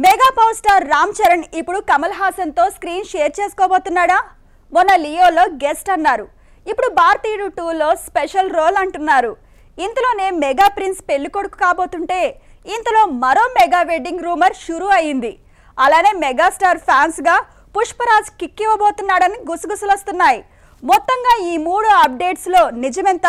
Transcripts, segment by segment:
Mega power star Ram Charan ఇప్పుడు కమల్ హాసన్ తో screen share చేసుకోబోతున్నాడా? మొన్న లియోలో గెస్ట్ అన్నారు. ఇప్పుడు భారతీయుడు 2లో స్పెషల్ రోల్ అంటున్నారు. ఇంతలోనే మెగా ప్రిన్స్ పెళ్లికొడుకు కాబోతుంటే ఇంతలో మరో మెగా వెడ్డింగ్ రూమర్ షురూ అయింది. అలానే మెగాస్టార్ ఫ్యాన్స్ గా పుష్పరాజ్ కిక్ ఇవ్వబోతున్నాడని గుసగుసలొస్తున్నాయి. మొత్తంగా ఈ మూడు అప్డేట్స్ లో నిజమెంత?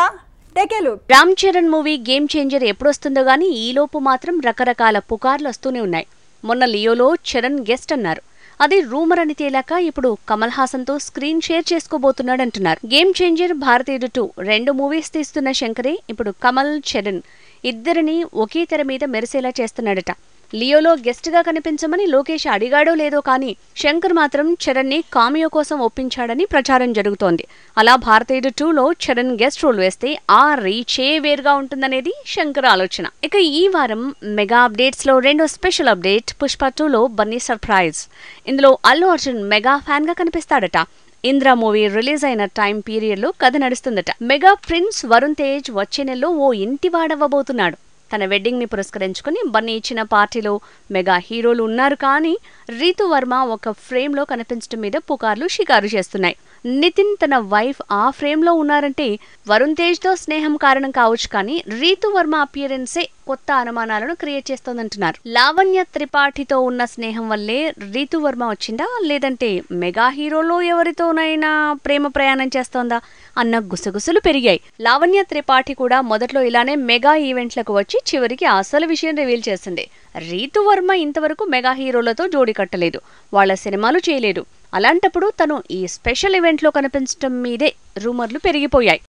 Ram Charan movie game changer ఎప్పుడొస్తుందో గానీ ఈలోపు మాత్రం రకరకాల పుకార్లు వస్తూనే ఉన్నాయి. మొన్న లియోలో చరణ్ గెస్ట్ అన్నారు. అది రూమర్ అని తేలాక ఇప్పుడు కమల్ హాసన్ తో స్క్రీన్ షేర్ చేసుకోబోతున్నాడంటున్నారు. గేమ్ చేంజర్, భారతీయుడు 2 రెండు మూవీస్ తీస్తున్న శంకరే ఇప్పుడు కమల్, చరణ్ ఇద్దరిని ఒకే తెర మీద మెరిసేలా చేస్తున్నాడట. లియోలో గెస్ట్ గా కనిపించమని లోకేష్ అడిగాడో లేదో కానీ శంకర్ మాత్రం చరణ్ ని కామియో కోసం ఒప్పించాడని ప్రచారం జరుగుతోంది. అలా భారతీయుడు 2లో చరణ్ గెస్ట్ రోల్ వేస్తే ఆ రీచే వేరుగా ఉంటుందనేది శంకర్ ఆలోచన. ఇక ఈ వారం మెగా అప్డేట్స్ లో రెండో స్పెషల్ అప్డేట్ పుష్ప 2లో బన్నీ సర్ప్రైజ్. ఇందులో అల్లు అర్జున్ మెగా ఫ్యాన్ గా కనిపిస్తాడట. ఇంద్ర మూవీ రిలీజ్ అయిన టైం పీరియడ్ లో కథ నడుస్తుందట. మెగా ప్రిన్స్ వరుణ్ తేజ్ వచ్చే నెలలో ఓ ఇంటివాడవ్వబోతున్నాడు. తన వెడ్డింగ్ ని పురస్కరించుకుని బన్నీ ఇచ్చిన పార్టీలో మెగా హీరోలు ఉన్నారు. కానీ రీతు వర్మ ఒక ఫ్రేమ్ లో కనిపించడం మీద పుకార్లు షికారు చేస్తున్నాయి. నితిన్ తన వైఫ్ ఆ ఫ్రేమ్ లో ఉన్నారంటే వరుణ్ తేజ్ తో స్నేహం కారణం కావచ్చు, కానీ రీతు వర్మ అపియరెన్సే కొత్త అనుమానాలను క్రియేట్ చేస్తోందంటున్నారు. లావణ్య త్రిపాఠితో ఉన్న స్నేహం వల్లే రీతు వర్మ వచ్చిందా, లేదంటే మెగా హీరోలో ఎవరితోనైనా ప్రేమ ప్రయాణం చేస్తోందా అన్న గుసగుసలు పెరిగాయి. లావణ్య త్రిపాఠి కూడా మొదట్లో ఇలానే మెగా ఈవెంట్లకు వచ్చి చివరికి అసలు విషయం రివీల్ చేసింది. రీతు వర్మ ఇంతవరకు మెగా హీరోలతో జోడి కట్టలేదు, వాళ్ల సినిమాలు చేయలేదు. అలాంటప్పుడు తను ఈ స్పెషల్ ఈవెంట్లో కనిపించడం మీదే రూమర్లు పెరిగిపోయాయి.